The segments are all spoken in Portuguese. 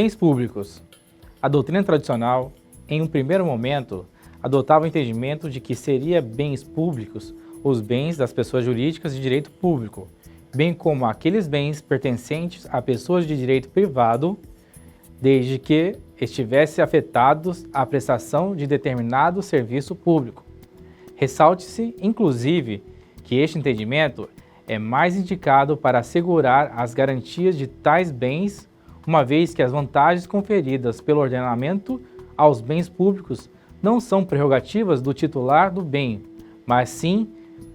Bens públicos. A doutrina tradicional, em um primeiro momento, adotava o entendimento de que seria bens públicos os bens das pessoas jurídicas de direito público, bem como aqueles bens pertencentes a pessoas de direito privado, desde que estivessem afetados à prestação de determinado serviço público. Ressalte-se, inclusive, que este entendimento é mais indicado para assegurar as garantias de tais bens, uma vez que as vantagens conferidas pelo ordenamento aos bens públicos não são prerrogativas do titular do bem, mas sim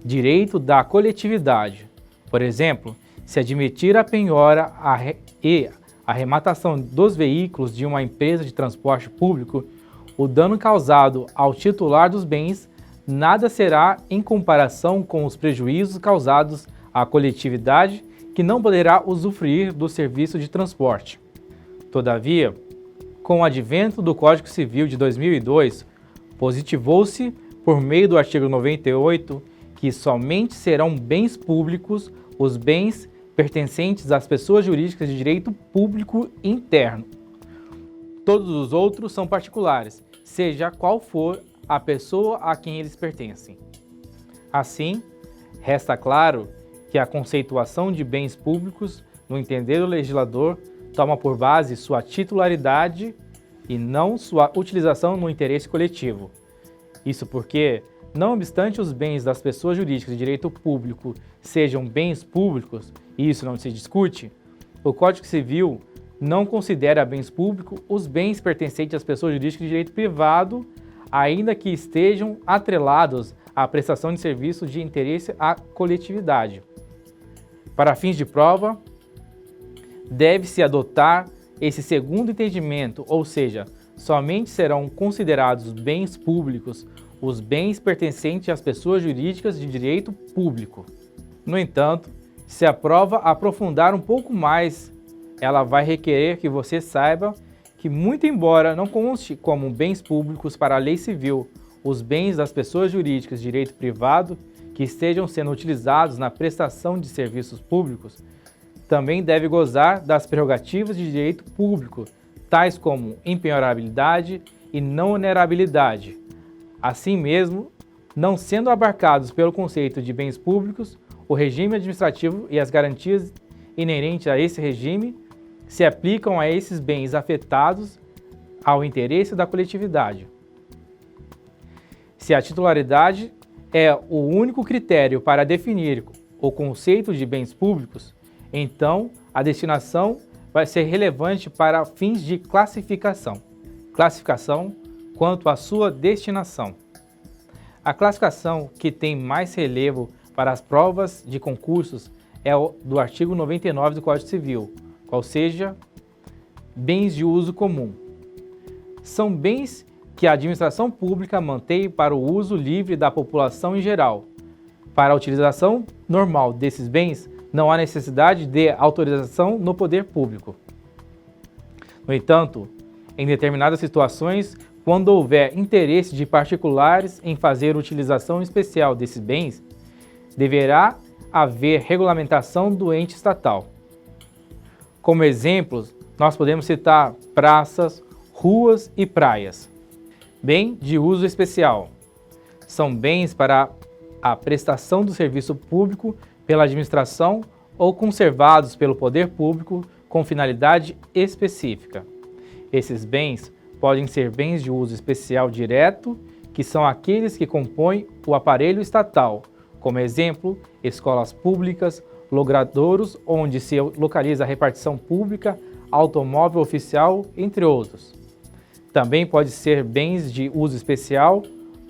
direito da coletividade. Por exemplo, se admitir a penhora e arrematação dos veículos de uma empresa de transporte público, o dano causado ao titular dos bens nada será em comparação com os prejuízos causados à coletividade que não poderá usufruir do serviço de transporte. Todavia, com o advento do Código Civil de 2002, positivou-se, por meio do artigo 98, que somente serão bens públicos os bens pertencentes às pessoas jurídicas de direito público interno. Todos os outros são particulares, seja qual for a pessoa a quem eles pertencem. Assim, resta claro que a conceituação de bens públicos, no entender do legislador, toma por base sua titularidade e não sua utilização no interesse coletivo. Isso porque, não obstante os bens das pessoas jurídicas de direito público sejam bens públicos, e isso não se discute, o Código Civil não considera bens públicos os bens pertencentes às pessoas jurídicas de direito privado, ainda que estejam atrelados à prestação de serviços de interesse à coletividade. Para fins de prova, deve-se adotar esse segundo entendimento, ou seja, somente serão considerados bens públicos os bens pertencentes às pessoas jurídicas de direito público. No entanto, se a prova aprofundar um pouco mais, ela vai requerer que você saiba que, muito embora não conste como bens públicos para a lei civil os bens das pessoas jurídicas de direito privado que estejam sendo utilizados na prestação de serviços públicos, também deve gozar das prerrogativas de direito público, tais como impenhorabilidade e não onerabilidade. Assim mesmo, não sendo abarcados pelo conceito de bens públicos, o regime administrativo e as garantias inerentes a esse regime se aplicam a esses bens afetados ao interesse da coletividade. Se a titularidade é o único critério para definir o conceito de bens públicos, então a destinação vai ser relevante para fins de classificação. Classificação quanto à sua destinação. A classificação que tem mais relevo para as provas de concursos é o do artigo 99 do Código Civil, qual seja, bens de uso comum. São bens que a administração pública mantém para o uso livre da população em geral. Para a utilização normal desses bens, não há necessidade de autorização no poder público. No entanto, em determinadas situações, quando houver interesse de particulares em fazer utilização especial desses bens, deverá haver regulamentação do ente estatal. Como exemplos, nós podemos citar praças, ruas e praias. Bem de uso especial. São bens para a prestação do serviço público pela administração ou conservados pelo poder público com finalidade específica. Esses bens podem ser bens de uso especial direto, que são aqueles que compõem o aparelho estatal, como exemplo, escolas públicas, logradouros onde se localiza a repartição pública, automóvel oficial, entre outros. Também pode ser bens de uso especial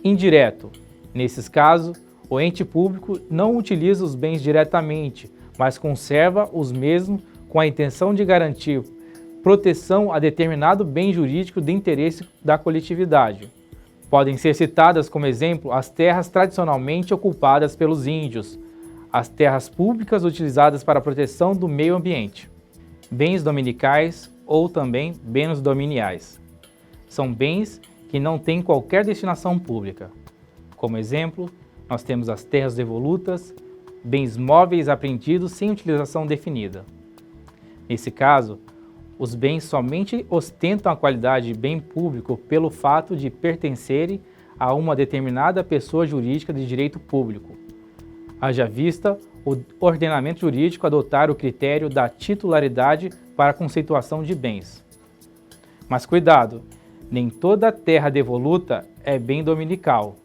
indireto. Nesses casos, o ente público não utiliza os bens diretamente, mas conserva os mesmos com a intenção de garantir proteção a determinado bem jurídico de interesse da coletividade. Podem ser citadas como exemplo as terras tradicionalmente ocupadas pelos índios, as terras públicas utilizadas para a proteção do meio ambiente, bens dominicais ou também bens dominiais. São bens que não têm qualquer destinação pública. Como exemplo, nós temos as terras devolutas, bens móveis apreendidos sem utilização definida. Nesse caso, Os bens somente ostentam a qualidade de bem público pelo fato de pertencerem a uma determinada pessoa jurídica de direito público. Haja vista o ordenamento jurídico adotar o critério da titularidade para a conceituação de bens. Mas cuidado, nem toda terra devoluta é bem dominical.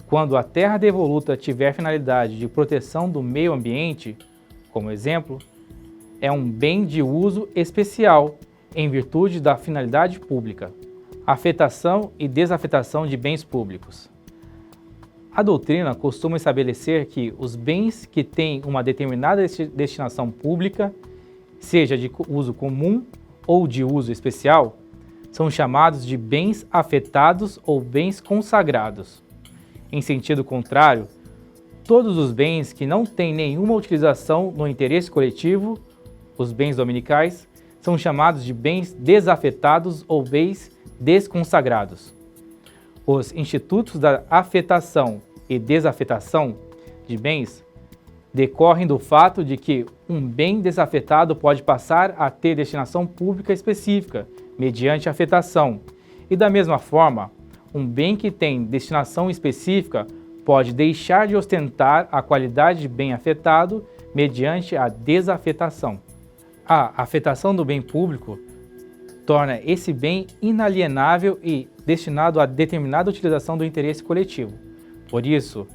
Quando a terra devoluta tiver finalidade de proteção do meio ambiente, como exemplo, é um bem de uso especial, em virtude da finalidade pública. Afetação e desafetação de bens públicos. A doutrina costuma estabelecer que os bens que têm uma determinada destinação pública, seja de uso comum ou de uso especial, são chamados de bens afetados ou bens consagrados. Em sentido contrário, todos os bens que não têm nenhuma utilização no interesse coletivo, os bens dominicais, são chamados de bens desafetados ou bens desconsagrados. Os institutos da afetação e desafetação de bens decorrem do fato de que um bem desafetado pode passar a ter destinação pública específica, mediante afetação, e da mesma forma, um bem que tem destinação específica pode deixar de ostentar a qualidade de bem afetado mediante a desafetação. A afetação do bem público torna esse bem inalienável e destinado a determinada utilização do interesse coletivo. Por isso,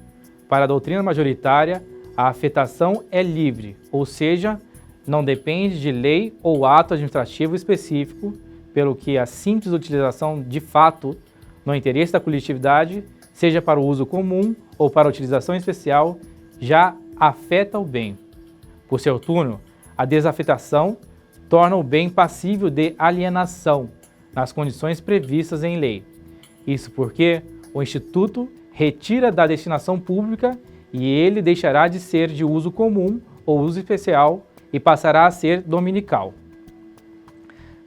para a doutrina majoritária, a afetação é livre, ou seja, não depende de lei ou ato administrativo específico, pelo que a simples utilização de fato no interesse da coletividade, seja para o uso comum ou para a utilização especial, já afeta o bem. Por seu turno, a desafetação torna o bem passível de alienação nas condições previstas em lei. Isso porque o Instituto retira da destinação pública e ele deixará de ser de uso comum ou uso especial e passará a ser dominical.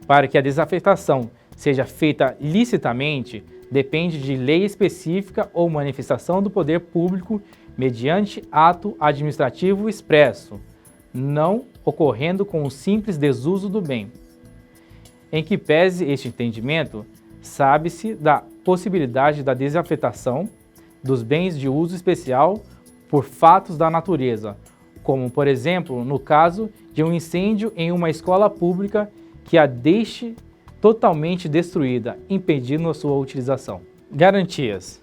Para que a desafetação seja feita licitamente, depende de lei específica ou manifestação do poder público mediante ato administrativo expresso, não ocorrendo com o simples desuso do bem. Em que pese este entendimento, sabe-se da possibilidade da desafetação dos bens de uso especial por fatos da natureza, como, por exemplo, no caso de um incêndio em uma escola pública que a deixe totalmente destruída, impedindo a sua utilização. Garantias.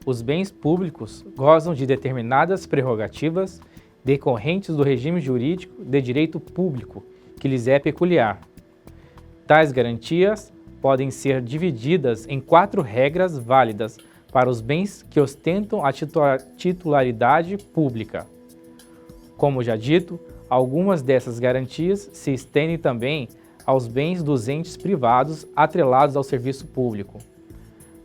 Os bens públicos gozam de determinadas prerrogativas decorrentes do regime jurídico de direito público que lhes é peculiar. Tais garantias podem ser divididas em 4 regras válidas para os bens que ostentam a titularidade pública. Como já dito, algumas dessas garantias se estendem também aos bens dos entes privados atrelados ao serviço público.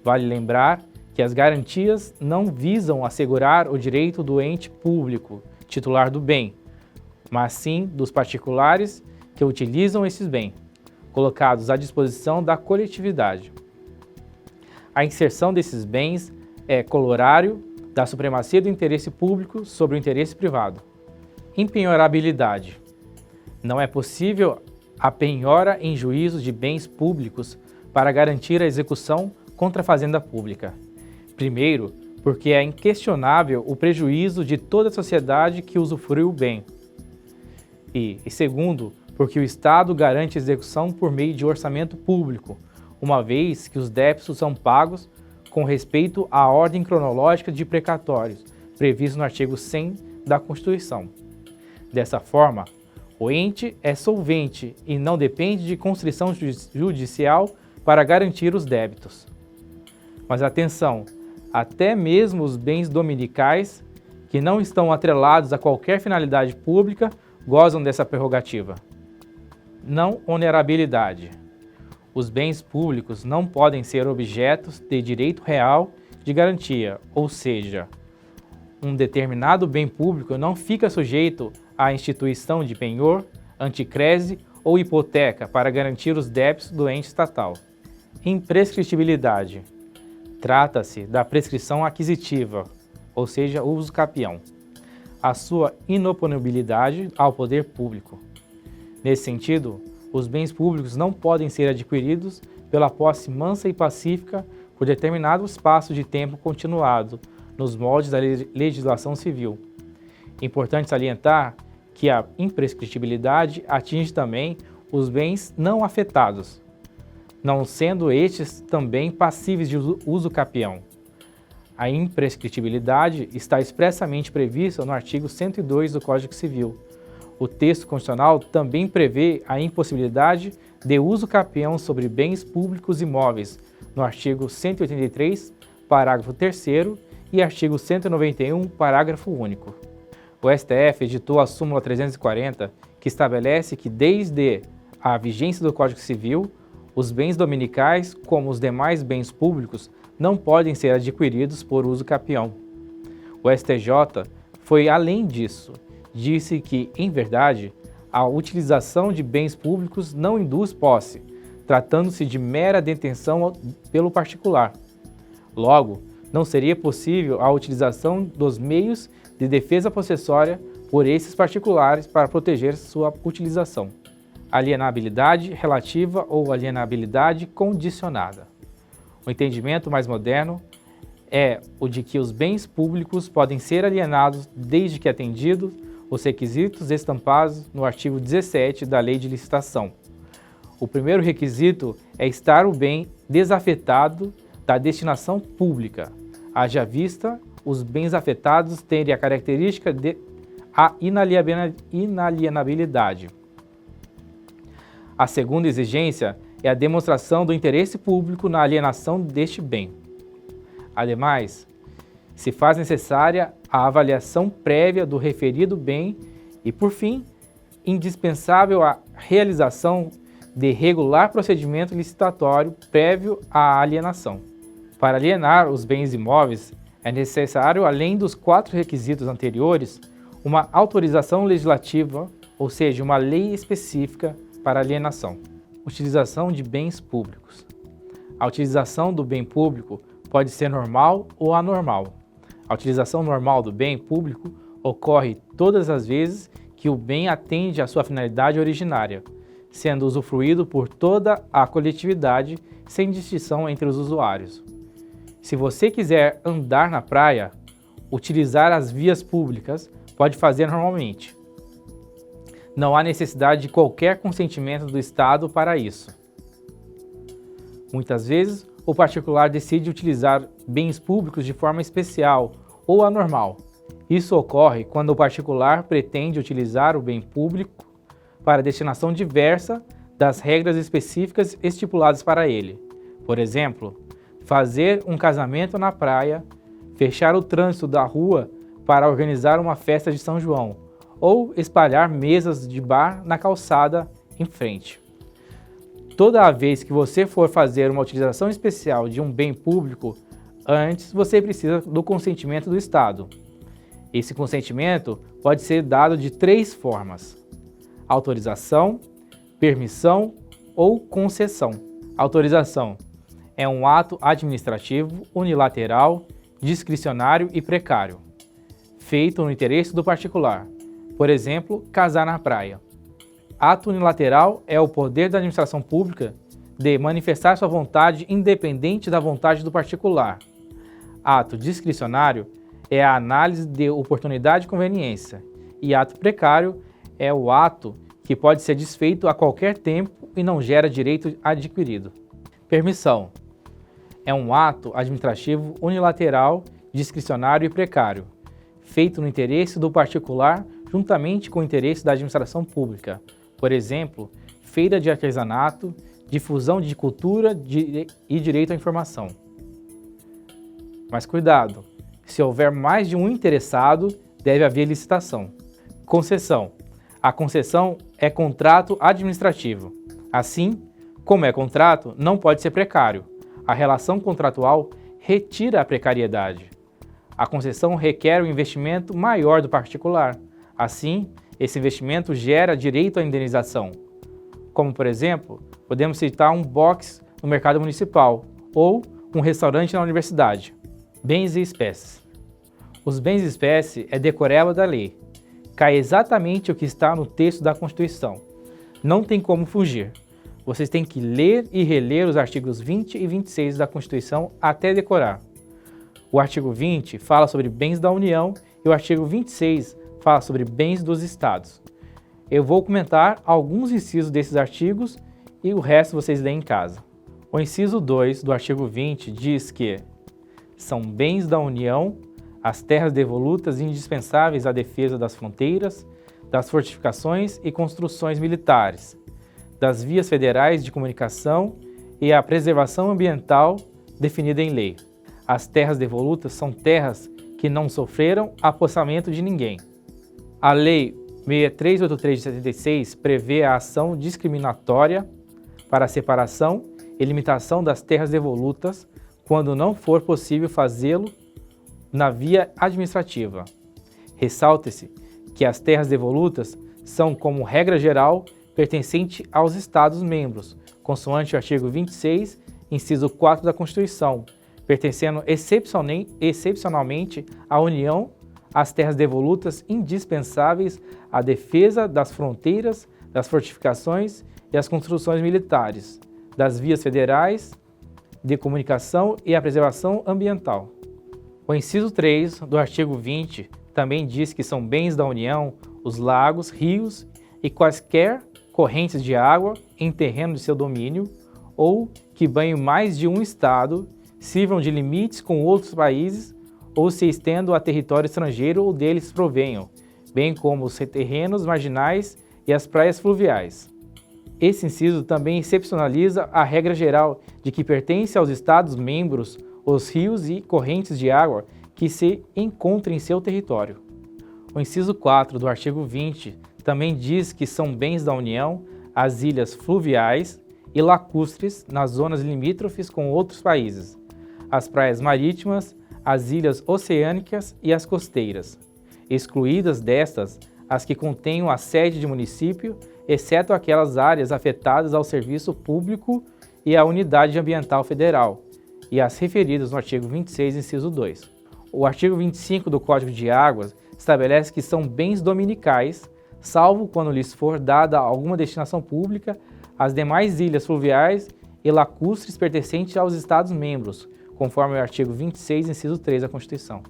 Vale lembrar que as garantias não visam assegurar o direito do ente público, titular do bem, mas sim dos particulares que utilizam esses bens, colocados à disposição da coletividade. A inserção desses bens é corolário da supremacia do interesse público sobre o interesse privado. Impenhorabilidade. Não é possível a penhora em juízo de bens públicos para garantir a execução contra a fazenda pública. Primeiro, porque é inquestionável o prejuízo de toda a sociedade que usufrui o bem. E segundo, porque o Estado garante a execução por meio de orçamento público, uma vez que os débitos são pagos com respeito à ordem cronológica de precatórios, previsto no artigo 100 da Constituição. Dessa forma, o ente é solvente e não depende de constrição judicial para garantir os débitos. Mas atenção, até mesmo os bens dominicais, que não estão atrelados a qualquer finalidade pública, gozam dessa prerrogativa. Não onerabilidade. Os bens públicos não podem ser objetos de direito real de garantia, ou seja, um determinado bem público não fica sujeito à instituição de penhor, anticrese ou hipoteca para garantir os débitos do ente estatal. Imprescritibilidade. Trata-se da prescrição aquisitiva, ou seja, uso capião, a sua inoponibilidade ao poder público. Nesse sentido, os bens públicos não podem ser adquiridos pela posse mansa e pacífica por determinado espaço de tempo continuado, nos moldes da legislação civil. É importante salientar que a imprescritibilidade atinge também os bens não afetados, não sendo estes também passíveis de uso capião. A imprescritibilidade está expressamente prevista no artigo 102 do Código Civil. O texto constitucional também prevê a impossibilidade de uso capião sobre bens públicos imóveis, no artigo 183, parágrafo 3º e artigo 191, parágrafo único. O STF editou a súmula 340, que estabelece que desde a vigência do Código Civil, os bens dominicais, como os demais bens públicos, não podem ser adquiridos por uso capião. O STJ foi além disso, disse que, em verdade, a utilização de bens públicos não induz posse, tratando-se de mera detenção pelo particular. Logo, não seria possível a utilização dos meios de defesa possessória por esses particulares para proteger sua utilização. Alienabilidade relativa ou alienabilidade condicionada. O entendimento mais moderno é o de que os bens públicos podem ser alienados desde que atendidos os requisitos estampados no artigo 17 da Lei de Licitação. O primeiro requisito é estar o bem desafetado da destinação pública, haja vista os bens afetados terem a característica de a inalienabilidade. A segunda exigência é a demonstração do interesse público na alienação deste bem. Ademais, se faz necessária a avaliação prévia do referido bem e, por fim, indispensável a realização de regular procedimento licitatório prévio à alienação. Para alienar os bens imóveis, é necessário, além dos 4 requisitos anteriores, uma autorização legislativa, ou seja, uma lei específica para alienação. Utilização de bens públicos. A utilização do bem público pode ser normal ou anormal. A utilização normal do bem público ocorre todas as vezes que o bem atende à sua finalidade originária, sendo usufruído por toda a coletividade sem distinção entre os usuários. Se você quiser andar na praia, utilizar as vias públicas, pode fazer normalmente. Não há necessidade de qualquer consentimento do Estado para isso. Muitas vezes, o particular decide utilizar bens públicos de forma especial ou anormal. Isso ocorre quando o particular pretende utilizar o bem público para destinação diversa das regras específicas estipuladas para ele. Por exemplo, fazer um casamento na praia, fechar o trânsito da rua para organizar uma festa de São João, ou espalhar mesas de bar na calçada em frente. Toda vez que você for fazer uma utilização especial de um bem público, antes você precisa do consentimento do Estado. Esse consentimento pode ser dado de 3 formas: autorização, permissão ou concessão. Autorização é um ato administrativo, unilateral, discricionário e precário, feito no interesse do particular. Por exemplo, casar na praia. Ato unilateral é o poder da administração pública de manifestar sua vontade independente da vontade do particular. Ato discricionário é a análise de oportunidade e conveniência. E ato precário é o ato que pode ser desfeito a qualquer tempo e não gera direito adquirido. Permissão é um ato administrativo unilateral, discricionário e precário, feito no interesse do particular juntamente com o interesse da administração pública. Por exemplo, feira de artesanato, difusão de cultura e direito à informação. Mas cuidado, se houver mais de um interessado, deve haver licitação. Concessão. A concessão é contrato administrativo. Assim, como é contrato, não pode ser precário. A relação contratual retira a precariedade. A concessão requer um investimento maior do particular. Assim, esse investimento gera direito à indenização. Como, por exemplo, podemos citar um box no mercado municipal ou um restaurante na universidade. Bens e espécies. Os bens e espécie é decoreba da lei. Cai exatamente o que está no texto da Constituição. Não tem como fugir. Vocês têm que ler e reler os artigos 20 e 26 da Constituição até decorar. O artigo 20 fala sobre bens da União e o artigo 26 fala sobre bens dos Estados. Eu vou comentar alguns incisos desses artigos e o resto vocês leem em casa. O inciso 2 do artigo 20 diz que são bens da União as terras devolutas indispensáveis à defesa das fronteiras, das fortificações e construções militares, das vias federais de comunicação e a preservação ambiental definida em lei. As terras devolutas são terras que não sofreram apossamento de ninguém. A Lei 6383 de 76 prevê a ação discriminatória para a separação e limitação das terras devolutas quando não for possível fazê-lo na via administrativa. Ressalta-se que as terras devolutas são, como regra geral, pertencentes aos Estados-membros, consoante o artigo 26, inciso 4 da Constituição, pertencendo excepcionalmente à União as terras devolutas indispensáveis à defesa das fronteiras, das fortificações e as construções militares, das vias federais de comunicação e a preservação ambiental. O inciso 3 do artigo 20 também diz que são bens da União os lagos, rios e quaisquer correntes de água em terreno de seu domínio ou que banhem mais de um estado, sirvam de limites com outros países ou se estendam a território estrangeiro ou deles provenham, bem como os terrenos marginais e as praias fluviais. Esse inciso também excepcionaliza a regra geral de que pertence aos Estados-membros os rios e correntes de água que se encontrem em seu território. O inciso 4 do artigo 20 também diz que são bens da União as ilhas fluviais e lacustres nas zonas limítrofes com outros países, as praias marítimas, as ilhas oceânicas e as costeiras, excluídas destas as que contenham a sede de município, exceto aquelas áreas afetadas ao serviço público e à unidade ambiental federal, e as referidas no artigo 26, inciso 2. O artigo 25 do Código de Águas estabelece que são bens dominicais, salvo quando lhes for dada alguma destinação pública, as demais ilhas fluviais e lacustres pertencentes aos Estados-membros, conforme o artigo 26, inciso 3 da Constituição.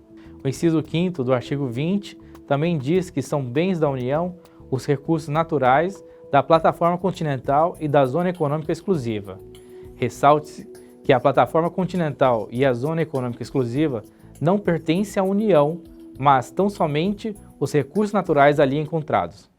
O inciso 5º do artigo 20 também diz que são bens da União os recursos naturais da plataforma continental e da zona econômica exclusiva. Ressalte-se que a plataforma continental e a zona econômica exclusiva não pertencem à União, mas tão somente os recursos naturais ali encontrados.